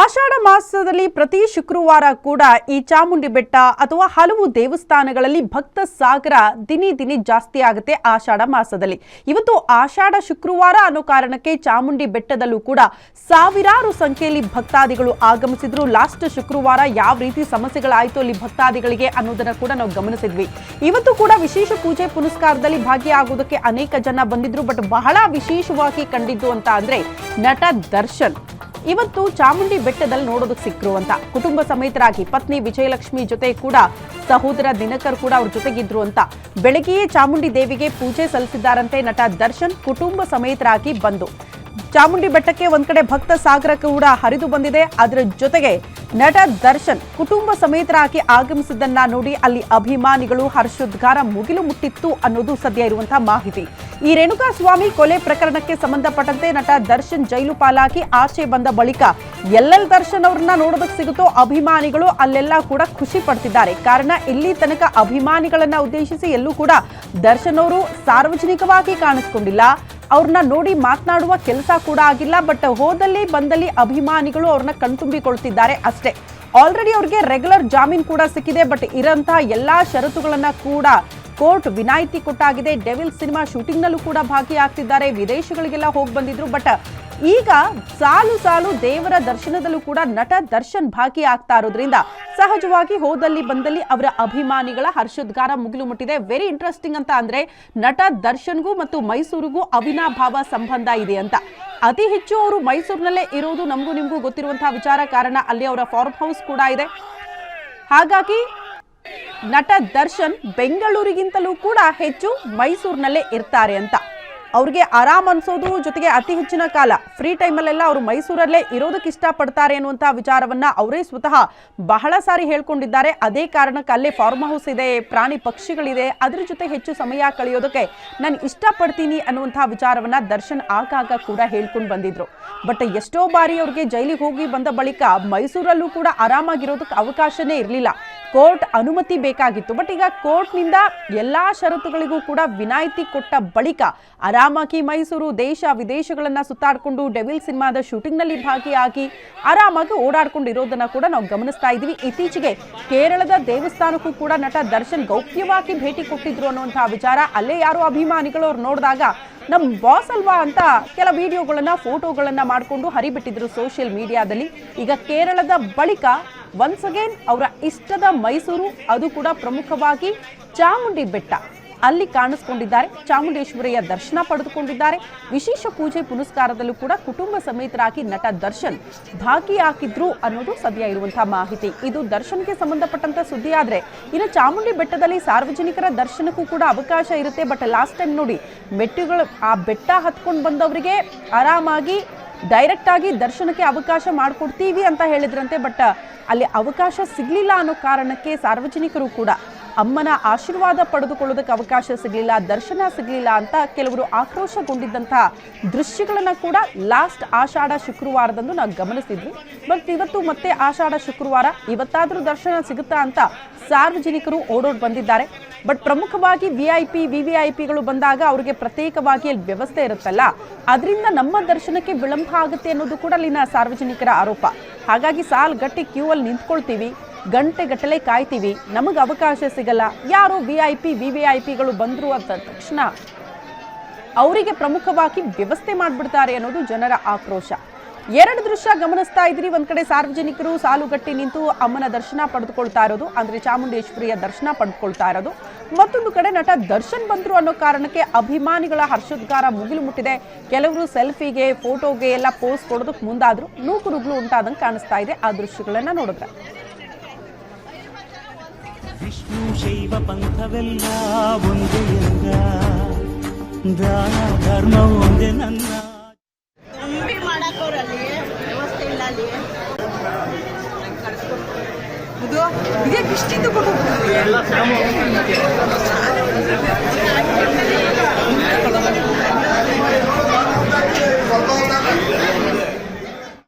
ಆಷಾಢ ಮಾಸದಲ್ಲಿ ಪ್ರತಿ ಶುಕ್ರವಾರ ಕೂಡ ಈ ಚಾಮುಂಡಿ ಬೆಟ್ಟ ಅಥವಾ ಹಲವು ದೇವಸ್ಥಾನಗಳಲ್ಲಿ ಭಕ್ತ ಸಾಗರ ದಿನೇ ಜಾಸ್ತಿ ಆಗುತ್ತೆ ಆಷಾಢ ಮಾಸದಲ್ಲಿ. ಇವತ್ತು ಆಷಾಢ ಶುಕ್ರವಾರ ಅನ್ನೋ ಕಾರಣಕ್ಕೆ ಚಾಮುಂಡಿ ಬೆಟ್ಟದಲ್ಲೂ ಕೂಡ ಸಾವಿರಾರು ಸಂಖ್ಯೆಯಲ್ಲಿ ಭಕ್ತಾದಿಗಳು ಆಗಮಿಸಿದ್ರು. ಲಾಸ್ಟ್ ಶುಕ್ರವಾರ ಯಾವ ರೀತಿ ಸಮಸ್ಯೆಗಳಾಯಿತು ಅಲ್ಲಿ ಭಕ್ತಾದಿಗಳಿಗೆ ಅನ್ನೋದನ್ನ ಕೂಡ ನಾವು ಗಮನಿಸಿದ್ವಿ. ಇವತ್ತು ಕೂಡ ವಿಶೇಷ ಪೂಜೆ ಪುನಸ್ಕಾರದಲ್ಲಿ ಭಾಗಿಯಾಗುವುದಕ್ಕೆ ಅನೇಕ ಜನ ಬಂದಿದ್ರು. ಬಟ್ ಬಹಳ ವಿಶೇಷವಾಗಿ ಕಂಡಿದ್ದು ಅಂತ ಅಂದ್ರೆ ನಟ ದರ್ಶನ್ ಇವತ್ತು ಚಾಮುಂಡಿ ಬೆಟ್ಟದಲ್ಲಿ ನೋಡೋದಕ್ಕೆ ಸಿಕ್ಕರು ಅಂತ ಕುಟುಂಬ ಸಮೇತರಾಗಿ ಪತ್ನಿ ವಿಜಯಲಕ್ಷ್ಮಿ ಜೊತೆ ಕೂಡ ಸಹೋದರ ದಿನಕರ್ ಕೂಡ ಅವ್ರ ಜೊತೆಗಿದ್ರು ಅಂತ ಬೆಳಗ್ಗೆಯೇ ಚಾಮುಂಡಿ ದೇವಿಗೆ ಪೂಜೆ ಸಲ್ಲಿಸಿದ್ದಾರಂತೆ ನಟ ದರ್ಶನ್ ಕುಟುಂಬ ಸಮೇತರಾಗಿ ಬಂದು. ಚಾಮುಂಡಿ ಬೆಟ್ಟಕ್ಕೆ ಒಂದ್ ಕಡೆ ಭಕ್ತ ಸಾಗರ ಕೂಡ ಹರಿದು ಬಂದಿದೆ. ಅದರ ಜೊತೆಗೆ ನಟ ದರ್ಶನ್ ಕುಟುಂಬ ಸಮೇತರಾಗಿ ಆಗಮಿಸಿದ್ದನ್ನ ನೋಡಿ ಅಲ್ಲಿ ಅಭಿಮಾನಿಗಳು ಹರ್ಷೋದ್ಗಾರ ಮುಗಿಲು ಮುಟ್ಟಿತ್ತು ಅನ್ನೋದು ಸದ್ಯ ಇರುವಂತಹ ಮಾಹಿತಿ. ಈ ರೇಣುಕಾ ಸ್ವಾಮಿ ಕೊಲೆ ಪ್ರಕರಣಕ್ಕೆ ಸಂಬಂಧಪಟ್ಟಂತೆ ನಟ ದರ್ಶನ್ ಜೈಲು ಪಾಲಾಗಿ ಆಚೆ ಬಂದ ಬಳಿಕ ಎಲ್ಲೆಲ್ಲಿ ದರ್ಶನ್ ಅವ್ರನ್ನ ನೋಡೋದಕ್ಕೆ ಸಿಗುತ್ತೋ ಅಭಿಮಾನಿಗಳು ಅಲ್ಲೆಲ್ಲ ಕೂಡ ಖುಷಿ ಪಡ್ತಿದ್ದಾರೆ. ಕಾರಣ ಇಲ್ಲಿ ತನಕ ಅಭಿಮಾನಿಗಳನ್ನ ಉದ್ದೇಶಿಸಿ ಎಲ್ಲೂ ಕೂಡ ದರ್ಶನ್ ಅವರು ಸಾರ್ವಜನಿಕವಾಗಿ ಕಾಣಿಸ್ಕೊಂಡಿಲ್ಲ. ಅವ್ರನ್ನ ನೋಡಿ ಮಾತನಾಡುವ ಕೆಲಸ ಕೂಡ ಆಗಿಲ್ಲ. ಬಟ್ ಹೋದಲ್ಲಿ ಬಂದಲ್ಲಿ ಅಭಿಮಾನಿಗಳು ಅವ್ರನ್ನ ಕಣ್ತುಂಬಿಕೊಳ್ತಿದ್ದಾರೆ ಅಷ್ಟೇ. ಆಲ್ರೆಡಿ ಅವ್ರಿಗೆ ರೆಗ್ಯುಲರ್ ಜಾಮೀನ್ ಕೂಡ ಸಿಕ್ಕಿದೆ. ಬಟ್ ಇರಂತಹ ಎಲ್ಲಾ ಷರತ್ತುಗಳನ್ನ ಕೂಡ ಕೋರ್ಟ್ ವಿನಾಯಿತಿ ಕೊಟ್ಟಾಗಿದೆ. ಡೆವಿಲ್ ಸಿನಿಮಾ ಶೂಟಿಂಗ್ ನಲ್ಲೂ ಕೂಡ ಭಾಗಿಯಾಗ್ತಿದ್ದಾರೆ. ವಿದೇಶಗಳಿಗೆಲ್ಲ ಹೋಗಿ ಬಂದಿದ್ರು. ಬಟ್ ಈಗ ಸಾಲು ದೇವರ ದರ್ಶನದಲ್ಲೂ ಕೂಡ ನಟ ದರ್ಶನ್ ಭಾಗಿಯಾಗ್ತಾ ಇರೋದ್ರಿಂದ ಸಹಜವಾಗಿ ಹೋದಲ್ಲಿ ಬಂದಲ್ಲಿ ಅವರ ಅಭಿಮಾನಿಗಳ ಹರ್ಷೋದ್ಗಾರ ಮುಗಿಲು ಮುಟ್ಟಿದೆ. ವೆರಿ ಇಂಟ್ರೆಸ್ಟಿಂಗ್ ಅಂತ ಅಂದ್ರೆ ನಟ ದರ್ಶನ್ಗೂ ಮತ್ತು ಮೈಸೂರಿಗೂ ಅವಿನಾಭಾವ ಸಂಬಂಧ ಇದೆ ಅಂತ. ಅತಿ ಹೆಚ್ಚು ಅವರು ಮೈಸೂರಿನಲ್ಲೇ ಇರೋದು ನಮಗೂ ನಿಮಗೂ ಗೊತ್ತಿರುವಂತಹ ವಿಚಾರ. ಕಾರಣ ಅಲ್ಲಿ ಅವರ ಫಾರ್ಮ್ ಹೌಸ್ ಕೂಡ ಇದೆ. ಹಾಗಾಗಿ ನಟ ದರ್ಶನ್ ಬೆಂಗಳೂರಿಗಿಂತಲೂ ಕೂಡ ಹೆಚ್ಚು ಮೈಸೂರಿನಲ್ಲೇ ಇರ್ತಾರೆ ಅಂತ. ಅವ್ರಿಗೆ ಆರಾಮ್ ಅನ್ಸೋದು ಜೊತೆಗೆ ಅತಿ ಹೆಚ್ಚಿನ ಕಾಲ ಫ್ರೀ ಟೈಮಲ್ಲೆಲ್ಲ ಅವರು ಮೈಸೂರಲ್ಲೇ ಇರೋದಕ್ಕೆ ಇಷ್ಟಪಡ್ತಾರೆ ಅನ್ನುವಂತಹ ವಿಚಾರವನ್ನ ಅವರೇ ಸ್ವತಃ ಬಹಳ ಸಾರಿ ಹೇಳ್ಕೊಂಡಿದ್ದಾರೆ. ಅದೇ ಕಾರಣಕ್ಕೆ ಅಲ್ಲೇ ಫಾರ್ಮ್ ಹೌಸ್ ಇದೆ, ಪ್ರಾಣಿ ಪಕ್ಷಿಗಳಿದೆ, ಅದ್ರ ಜೊತೆ ಹೆಚ್ಚು ಸಮಯ ಕಳೆಯೋದಕ್ಕೆ ನಾನು ಇಷ್ಟಪಡ್ತೀನಿ ಅನ್ನುವಂತಹ ವಿಚಾರವನ್ನ ದರ್ಶನ್ ಆಗಾಗ ಕೂಡ ಹೇಳ್ಕೊಂಡು ಬಂದಿದ್ರು. ಬಟ್ ಎಷ್ಟೋ ಬಾರಿ ಅವ್ರಿಗೆ ಜೈಲಿಗೆ ಹೋಗಿ ಬಂದ ಬಳಿಕ ಮೈಸೂರಲ್ಲೂ ಕೂಡ ಆರಾಮಾಗಿರೋದಕ್ಕೆ ಅವಕಾಶನೇ ಇರಲಿಲ್ಲ. ಕೋರ್ಟ್ ಅನುಮತಿ ಬೇಕಾಗಿತ್ತು. ಬಟ್ ಈಗ ಕೋರ್ಟ್ನಿಂದ ಎಲ್ಲಾ ಷರತ್ತುಗಳಿಗೂ ಕೂಡ ವಿನಾಯಿತಿ ಕೊಟ್ಟ ಬಳಿಕ ಆರಾಮಾಗಿ ಮೈಸೂರು ದೇಶ ವಿದೇಶಗಳನ್ನ ಸುತ್ತಾಡಿಕೊಂಡು ಡೆವಿಲ್ ಸಿನಿಮಾದ ಶೂಟಿಂಗ್ ನಲ್ಲಿ ಭಾಗಿಯಾಗಿ ಆರಾಮಾಗಿ ಓಡಾಡ್ಕೊಂಡಿರೋದನ್ನ ಕೂಡ ನಾವು ಗಮನಿಸ್ತಾ ಇದೀವಿ. ಇತ್ತೀಚೆಗೆ ಕೇರಳದ ದೇವಸ್ಥಾನಕ್ಕೂ ಕೂಡ ನಟ ದರ್ಶನ್ ಗೌಪ್ಯವಾಗಿ ಭೇಟಿ ಕೊಟ್ಟಿದ್ರು ಅನ್ನುವಂತಹ ವಿಚಾರ. ಅಲ್ಲೇ ಯಾರೋ ಅಭಿಮಾನಿಗಳು ಅವ್ರು ನೋಡಿದಾಗ ನಮ್ ಬಾಸ್ ಅಲ್ವಾ ಅಂತ ಕೆಲ ವಿಡಿಯೋಗಳನ್ನ ಫೋಟೋಗಳನ್ನ ಮಾಡಿಕೊಂಡು ಹರಿಬಿಟ್ಟಿದ್ರು ಸೋಷಿಯಲ್ ಮೀಡಿಯಾದಲ್ಲಿ. ಈಗ ಕೇರಳದ ಬಳಿಕ ಒನ್ಸ್ ಅಗೇನ್ ಅವರ ಇಷ್ಟದ ಮೈಸೂರು, ಅದು ಕೂಡ ಪ್ರಮುಖವಾಗಿ ಚಾಮುಂಡಿ ಬೆಟ್ಟ ಅಲ್ಲಿ ಕಾಣಿಸ್ಕೊಂಡಿದ್ದಾರೆ. ಚಾಮುಂಡೇಶ್ವರಿಯ ದರ್ಶನ ಪಡೆದುಕೊಂಡಿದ್ದಾರೆ. ವಿಶೇಷ ಪೂಜೆ ಪುನಸ್ಕಾರದಲ್ಲೂ ಕೂಡ ಕುಟುಂಬ ಸಮೇತರಾಗಿ ನಟ ದರ್ಶನ್ ಭಾಗಿಯಾಗಿದ್ರು ಅನ್ನೋದು ಸದ್ಯ ಇರುವಂತಹ ಮಾಹಿತಿ. ಇದು ದರ್ಶನ್ಗೆ ಸಂಬಂಧಪಟ್ಟಂತ ಸುದ್ದಿ ಆದ್ರೆ ಇನ್ನು ಚಾಮುಂಡಿ ಬೆಟ್ಟದಲ್ಲಿ ಸಾರ್ವಜನಿಕರ ದರ್ಶನಕ್ಕೂ ಕೂಡ ಅವಕಾಶ ಇರುತ್ತೆ. ಬಟ್ ಲಾಸ್ಟ್ ಟೈಮ್ ನೋಡಿ ಮೆಟ್ಟಿಗಳು ಆ ಬೆಟ್ಟ ಹತ್ಕೊಂಡು ಬಂದವರಿಗೆ ಆರಾಮಾಗಿ ಡೈರೆಕ್ಟ್ ಆಗಿ ದರ್ಶನಕ್ಕೆ ಅವಕಾಶ ಮಾಡಿಕೊಡ್ತೀವಿ ಅಂತ ಹೇಳಿದ್ರಂತೆ. ಬಟ್ ಅಲ್ಲಿ ಅವಕಾಶ ಸಿಗ್ಲಿಲ್ಲ ಅನ್ನೋ ಕಾರಣಕ್ಕೆ ಸಾರ್ವಜನಿಕರು ಕೂಡ ಅಮ್ಮನ ಆಶೀರ್ವಾದ ಪಡೆದುಕೊಳ್ಳೋದಕ್ಕೆ ಅವಕಾಶ ಸಿಗಲಿಲ್ಲ, ದರ್ಶನ ಸಿಗಲಿಲ್ಲ ಅಂತ ಕೆಲವರು ಆಕ್ರೋಶಗೊಂಡಿದ್ದಂತಹ ದೃಶ್ಯಗಳನ್ನ ಕೂಡ ಲಾಸ್ಟ್ ಆಷಾಢ ಶುಕ್ರವಾರದಂದು ನಾವು ಗಮನಿಸಿದ್ವಿ. ಬಟ್ ಇವತ್ತು ಮತ್ತೆ ಆಷಾಢ ಶುಕ್ರವಾರ, ಇವತ್ತಾದ್ರೂ ದರ್ಶನ ಸಿಗುತ್ತಾ ಅಂತ ಸಾರ್ವಜನಿಕರು ಓಡೋಡ್ ಬಂದಿದ್ದಾರೆ. ಬಟ್ ಪ್ರಮುಖವಾಗಿ VIP VVIPಗಳು ಬಂದಾಗ ಅವ್ರಿಗೆ ಪ್ರತ್ಯೇಕವಾಗಿ ಅಲ್ಲಿ ವ್ಯವಸ್ಥೆ ಇರುತ್ತಲ್ಲ, ಅದರಿಂದ ನಮ್ಮ ದರ್ಶನಕ್ಕೆ ವಿಳಂಬ ಆಗುತ್ತೆ ಅನ್ನೋದು ಕೂಡ ಅಲ್ಲಿನ ಸಾರ್ವಜನಿಕರ ಆರೋಪ. ಹಾಗಾಗಿ ಸಾಲ್ಗಟ್ಟಿ ಕ್ಯೂ ಅಲ್ಲಿ ನಿಂತ್ಕೊಳ್ತೀವಿ, ಗಂಟೆಗಟ್ಟಲೆ ಕಾಯ್ತೀವಿ, ನಮಗೆ ಅವಕಾಶ ಸಿಗಲ್ಲ. ಯಾರು VIP VVIPಗಳು ಬಂದ್ರು ಅಂತ ತಕ್ಷಣ ಅವರಿಗೆ ಪ್ರಮುಖವಾಗಿ ವ್ಯವಸ್ಥೆ ಮಾಡಿಬಿಡ್ತಾರೆ ಅನ್ನೋದು ಜನರ ಆಕ್ರೋಶ. ಎರಡು ದೃಶ್ಯ ಗಮನಿಸ್ತಾ ಇದ್ರಿ. ಒಂದ್ ಕಡೆ ಸಾರ್ವಜನಿಕರು ಸಾಲುಗಟ್ಟಿ ನಿಂತು ಅಮ್ಮನ ದರ್ಶನ ಪಡೆದುಕೊಳ್ತಾ ಇರೋದು, ಅಂದ್ರೆ ಚಾಮುಂಡೇಶ್ವರಿಯ ದರ್ಶನ ಪಡೆದುಕೊಳ್ತಾ ಇರೋದು. ಮತ್ತೊಂದು ಕಡೆ ನಟ ದರ್ಶನ್ ಬಂದ್ರು ಅನ್ನೋ ಕಾರಣಕ್ಕೆ ಅಭಿಮಾನಿಗಳ ಹರ್ಷೋದ್ಗಾರ ಮುಗಿಲು ಮುಟ್ಟಿದೆ. ಕೆಲವರು ಸೆಲ್ಫಿಗೆ ಫೋಟೋಗೆ ಎಲ್ಲ ಪೋಸ್ ಕೊಡೋದಕ್ಕೆ ಮುಂದಾದ್ರು ನೂಕುನುಗ್ಲು ಉಂಟಾದಂಗೆ ಕಾಣಿಸ್ತಾ ಇದೆ. ಆ ದೃಶ್ಯಗಳನ್ನ ನೋಡಿದ್ರೆ ವಿಷ್ಣು ಶೈವ ಪಂಥವೆಲ್ಲ ಒಂದೇ ಎಂದ ದಾನ ಧರ್ಮ ಒಂದೇ ನನ್ನ ಮಾಡಕೋರಲ್ಲಿ ವ್ಯವಸ್ಥೆ ಇಲ್ಲ. ಅಲ್ಲಿ ಇದೇ ಇಷ್ಟಿಂದ ಕೊಟ್ಟು